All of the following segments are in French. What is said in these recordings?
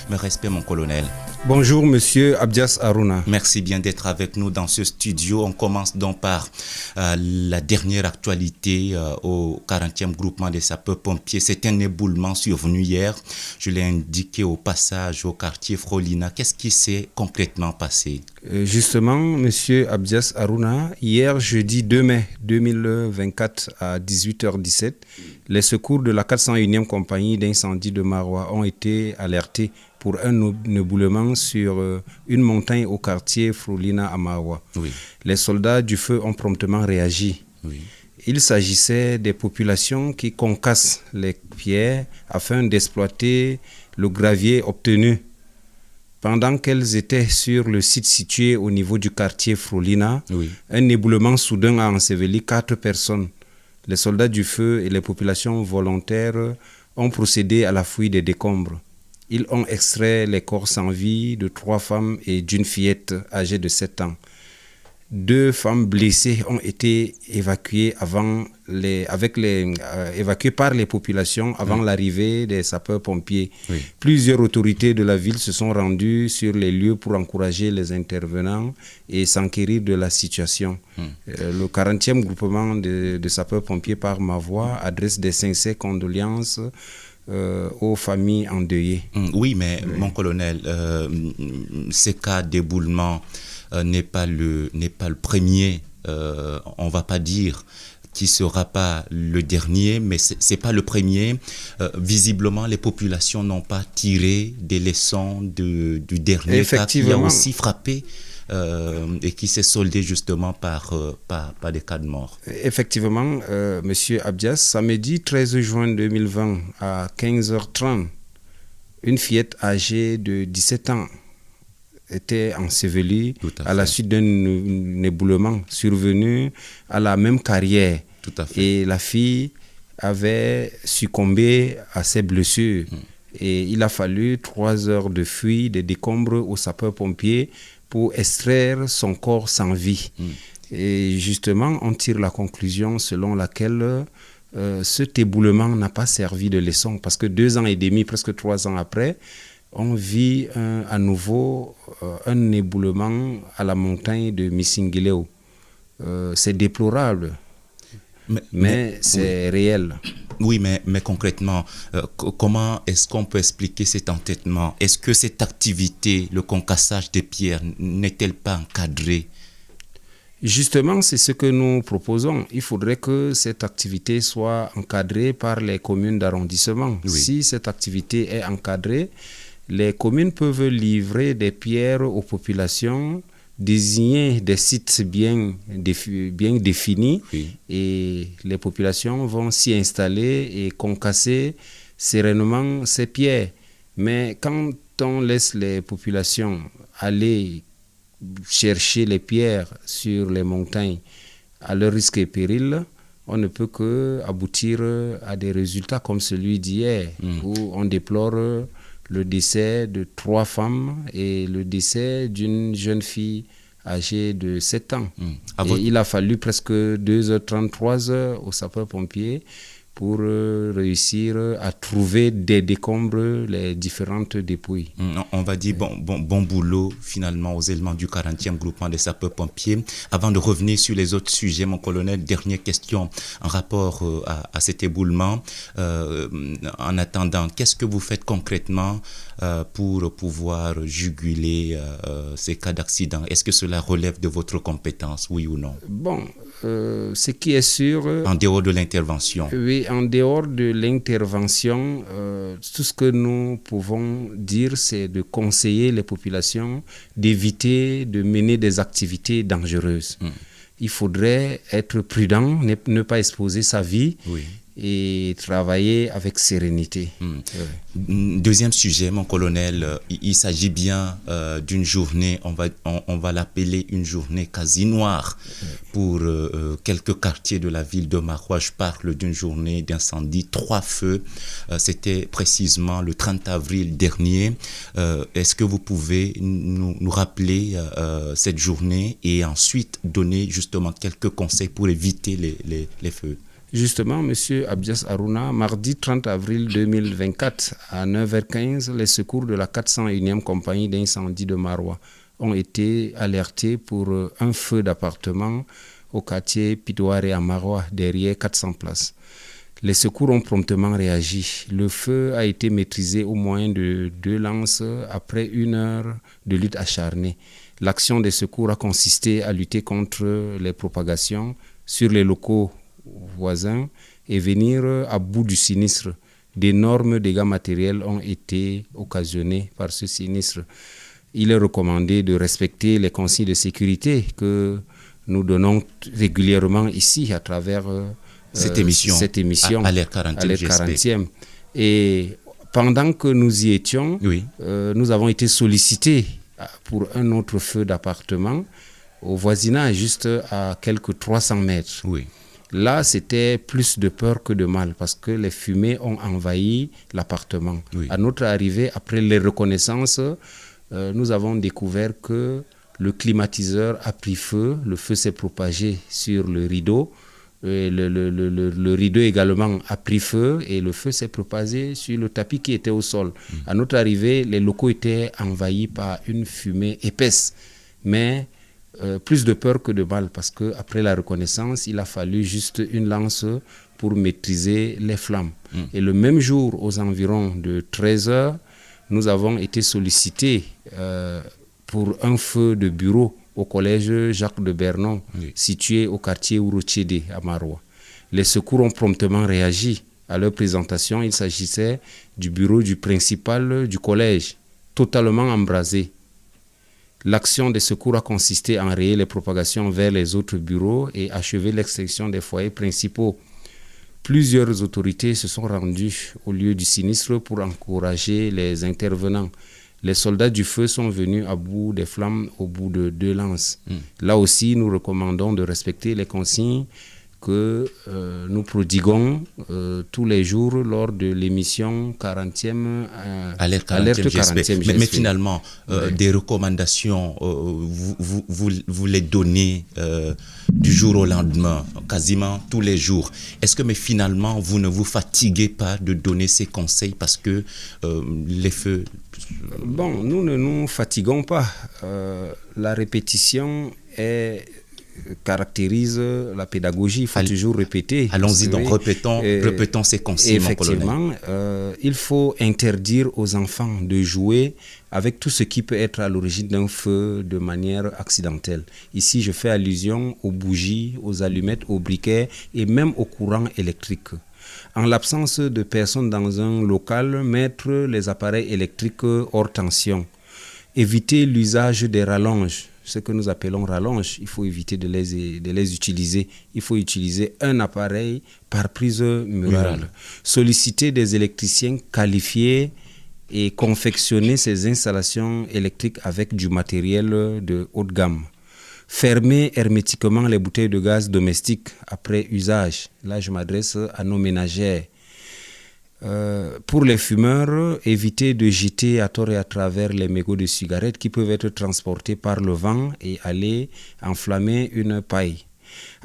Mes respects, mon colonel. Bonjour, monsieur Abdias Harouna. Merci bien d'être avec nous dans ce studio. On commence donc par la dernière actualité au 40e groupement des sapeurs-pompiers. C'est un éboulement survenu hier. Je l'ai indiqué au passage au quartier Frolina. Qu'est-ce qui s'est concrètement passé? Justement, monsieur Abdias Harouna, hier jeudi 2 mai 2024 à 18h17, les secours de la 401e compagnie d'incendie de Maroua ont été alertés pour un éboulement sur une montagne au quartier Frolina à Maroua. Oui. Les soldats du feu ont promptement réagi. Oui. Il s'agissait des populations qui concassent les pierres afin d'exploiter le gravier obtenu. Pendant qu'elles étaient sur le site situé au niveau du quartier Frolina, Oui. un éboulement soudain a enseveli 4 personnes. Les soldats du feu et les populations volontaires ont procédé à la fouille des décombres. Ils ont extrait les corps sans vie de 3 femmes et d'une fillette âgée de 7 ans. 2 femmes blessées ont été évacuées évacuées par les populations avant l'arrivée des sapeurs-pompiers. Oui. Plusieurs autorités de la ville se sont rendues sur les lieux pour encourager les intervenants et s'enquérir de la situation. Le 40e groupement de sapeurs-pompiers par ma voix adresse des sincères condoléances aux familles endeuillées. Oui, mais mon colonel, ces cas d'éboulement n'est pas le premier, on ne va pas dire qui ne sera pas le dernier, mais ce n'est pas le premier. Visiblement, les populations n'ont pas tiré des leçons du dernier cas qui a aussi frappé et qui s'est soldé justement par des cas de mort. Effectivement, monsieur Abdias, samedi 13 juin 2020 à 15h30, une fillette âgée de 17 ans était ensevelie à la suite d'un éboulement survenu à la même carrière. Tout à fait. Et la fille avait succombé à ses blessures. Et il a fallu 3 heures de fuite des décombres aux sapeurs-pompiers pour extraire son corps sans vie. Et justement, on tire la conclusion selon laquelle cet éboulement n'a pas servi de leçon parce que 2 ans et demi, presque 3 ans après, on vit à nouveau un éboulement à la montagne de Missingileo. C'est déplorable, mais c'est réel. Oui, mais concrètement, comment est-ce qu'on peut expliquer cet entêtement? Est-ce que cette activité, le concassage des pierres, n'est-elle pas encadrée? Justement, c'est ce que nous proposons. Il faudrait que cette activité soit encadrée par les communes d'arrondissement. Oui. Si cette activité est encadrée, les communes peuvent livrer des pierres aux populations, désigner des sites bien définis, Oui. et les populations vont s'y installer et concasser sereinement ces pierres. Mais quand on laisse les populations aller chercher les pierres sur les montagnes à leur risque et péril, on ne peut que aboutir à des résultats comme celui d'hier, où on déplore le décès de 3 femmes et le décès d'une jeune fille âgée de 7 ans. Et il a fallu presque 2h30, 3h aux sapeurs-pompiers pour réussir à trouver des décombres, les différentes dépouilles. On va dire bon boulot finalement aux éléments du 40e groupement des sapeurs-pompiers. Avant de revenir sur les autres sujets, mon colonel, dernière question en rapport à cet éboulement. En attendant, qu'est-ce que vous faites concrètement pour pouvoir juguler ces cas d'accident? Est-ce que cela relève de votre compétence, oui ou non? Bon, ce qui est sûr... En dehors de l'intervention. Oui, en dehors de l'intervention, tout ce que nous pouvons dire, c'est de conseiller les populations d'éviter de mener des activités dangereuses. Il faudrait être prudent, ne pas exposer sa vie. Oui. Et travailler avec sérénité. Deuxième sujet, mon colonel, il s'agit bien d'une journée, on va l'appeler une journée quasi noire pour quelques quartiers de la ville de Maroua. Je parle d'une journée d'incendie, 3 feux. C'était précisément le 30 avril dernier. Est-ce que vous pouvez nous rappeler cette journée et ensuite donner justement quelques conseils pour éviter les feux? Justement, M. Abdias Aruna, mardi 30 avril 2024, à 9h15, les secours de la 401e compagnie d'incendie de Maroua ont été alertés pour un feu d'appartement au quartier Pitouare à Maroua, derrière 400 places. Les secours ont promptement réagi. Le feu a été maîtrisé au moyen de 2 lances après 1 heure de lutte acharnée. L'action des secours a consisté à lutter contre les propagations sur les locaux voisins et venir à bout du sinistre. D'énormes dégâts matériels ont été occasionnés par ce sinistre. Il est recommandé de respecter les consignes de sécurité que nous donnons régulièrement ici à travers cette émission à l'ère 40e. Et pendant que nous y étions, oui. Nous avons été sollicités pour un autre feu d'appartement au voisinage, juste à quelques 300 mètres. Oui. Là, c'était plus de peur que de mal parce que les fumées ont envahi l'appartement. Oui. À notre arrivée, après les reconnaissances, nous avons découvert que le climatiseur a pris feu, le feu s'est propagé sur le rideau, le rideau également a pris feu et le feu s'est propagé sur le tapis qui était au sol. À notre arrivée, les locaux étaient envahis par une fumée épaisse, mais plus de peur que de mal parce qu'après la reconnaissance, il a fallu juste une lance pour maîtriser les flammes. Et le même jour, aux environs de 13h, nous avons été sollicités pour un feu de bureau au collège Jacques de Bernon, oui, situé au quartier Ourochede à Maroua. Les secours ont promptement réagi. À leur présentation, il s'agissait du bureau du principal du collège, totalement embrasé. L'action des secours a consisté à enrayer les propagations vers les autres bureaux et achever l'extinction des foyers principaux. Plusieurs autorités se sont rendues au lieu du sinistre pour encourager les intervenants. Les soldats du feu sont venus à bout des flammes au bout de 2 lances. Là aussi, nous recommandons de respecter les consignes que nous prodiguons tous les jours lors de l'émission 40e, Alerte 40e. Mais finalement, oui, des recommandations, vous les donnez du jour au lendemain, quasiment tous les jours. Est-ce que, mais finalement, vous ne vous fatiguez pas de donner ces conseils parce que les feux... Bon, nous ne nous fatiguons pas. La répétition caractérise la pédagogie. Il faut toujours répéter. Allons-y donc, répétons ces consignes. Effectivement, il faut interdire aux enfants de jouer avec tout ce qui peut être à l'origine d'un feu de manière accidentelle. Ici, je fais allusion aux bougies, aux allumettes, aux briquets et même au courant électrique. En l'absence de personnes dans un local, mettre les appareils électriques hors tension. Éviter l'usage des rallonges, ce que nous appelons rallonges. Il faut éviter de les utiliser. Il faut utiliser un appareil par prise murale. Solliciter des électriciens qualifiés et confectionner ces installations électriques avec du matériel de haute gamme. Fermer hermétiquement les bouteilles de gaz domestiques après usage. Là, je m'adresse à nos ménagères. Pour les fumeurs, éviter de jeter à tort et à travers les mégots de cigarettes qui peuvent être transportés par le vent et aller enflammer une paille.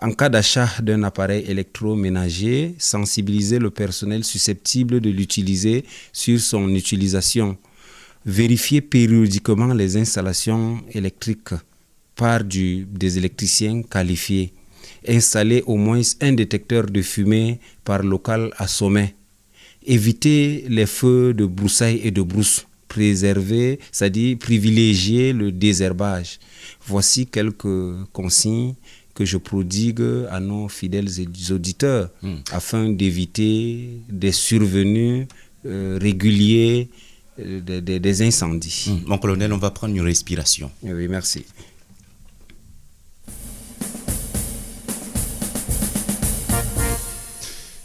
En cas d'achat d'un appareil électroménager, sensibiliser le personnel susceptible de l'utiliser sur son utilisation. Vérifier périodiquement les installations électriques par des électriciens qualifiés. Installer au moins un détecteur de fumée par local à sommet. Éviter les feux de broussailles et de brousse. Préserver, c'est-à-dire privilégier le désherbage. Voici quelques consignes que je prodigue à nos fidèles auditeurs afin d'éviter des survenus réguliers des incendies. Mon colonel, on va prendre une respiration. Oui, merci.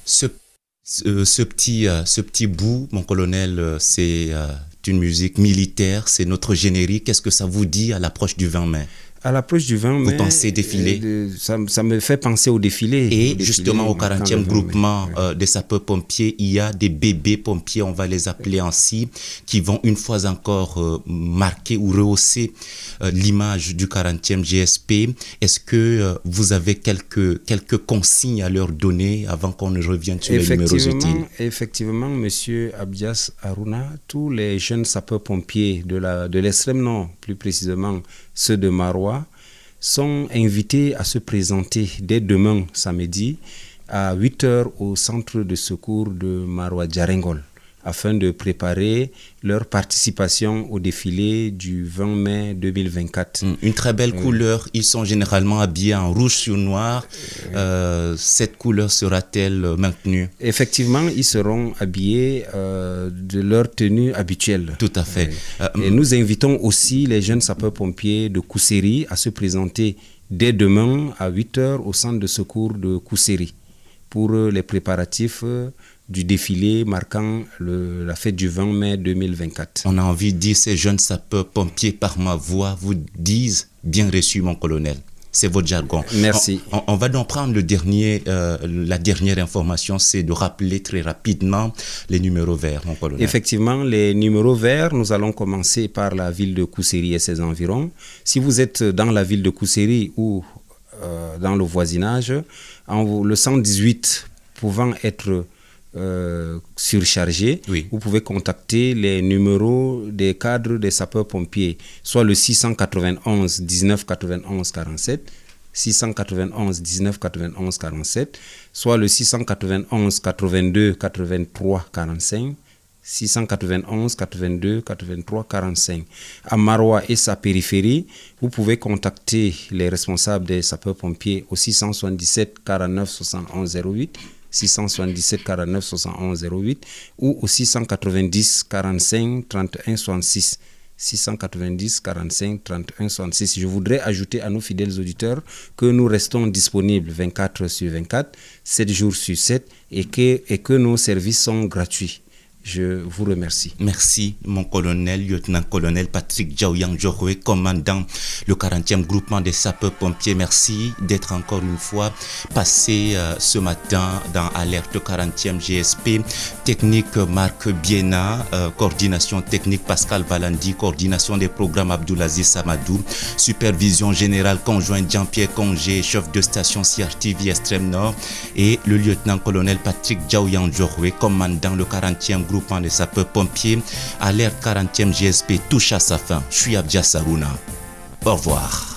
Ce petit bout, mon colonel, c'est une musique militaire, c'est notre générique. Qu'est-ce que ça vous dit à l'approche du 20 mai ? À l'approche du 20 mai, vous pensez défilé? Ça me fait penser au défilé. Et justement, au 40e groupement oui. des sapeurs-pompiers, il y a des bébés pompiers, on va les appeler ainsi, qui vont une fois encore marquer ou rehausser l'image du 40e GSP. Est-ce que vous avez quelques consignes à leur donner avant qu'on ne revienne sur les numéros utiles? Effectivement, Monsieur Abdias Aruna, tous les jeunes sapeurs-pompiers de l'extrême nord, plus précisément ceux de Marois, sont invités à se présenter dès demain samedi à 8h au centre de secours de Marois-Djarengol afin de préparer leur participation au défilé du 20 mai 2024. Une très belle couleur. Ils sont généralement habillés en rouge sur noir. Cette couleur sera-t-elle maintenue? Effectivement, ils seront habillés de leur tenue habituelle. Tout à fait. Et nous invitons aussi les jeunes sapeurs-pompiers de Kousséri à se présenter dès demain à 8h au centre de secours de Kousséri pour les préparatifs du défilé marquant la fête du 20 mai 2024. On a envie de dire, ces jeunes sapeurs-pompiers, par ma voix, vous disent « bien reçu, mon colonel ». C'est votre jargon. Merci. On va donc prendre la dernière information, c'est de rappeler très rapidement les numéros verts, mon colonel. Effectivement, les numéros verts, nous allons commencer par la ville de Kousséri et ses environs. Si vous êtes dans la ville de Kousséri ou dans le voisinage, le 118 pouvant être surchargé, oui, vous pouvez contacter les numéros des cadres des sapeurs-pompiers, soit le 691 19 91 47, 691 19 91 47, soit le 691 82 83 45, 691 82 83 45. À Marois et sa périphérie, vous pouvez contacter les responsables des sapeurs-pompiers au 677 49 71 08, 677 49 71 08 ou au 690 45 31 66. 690 45 31 66. Je voudrais ajouter à nos fidèles auditeurs que nous restons disponibles 24 sur 24, 7 jours sur 7 et que nos services sont gratuits. Je vous remercie. Merci, mon colonel, lieutenant-colonel Patrick Djaouyang Djokwe, commandant le 40e groupement des sapeurs-pompiers. Merci d'être encore une fois passé ce matin dans Alerte 40e GSP. Technique Marc Biena, coordination technique Pascal Valandi, coordination des programmes Abdoulaziz Samadou, supervision générale conjointe Jean-Pierre Congé, chef de station CRTV Extrême Nord, et le lieutenant-colonel Patrick Djaouyang Djokwe, commandant le 40e groupement des sapeurs-pompiers. Alerte 40e GSP touche à sa fin. Je suis Abdias Aruna. Au revoir.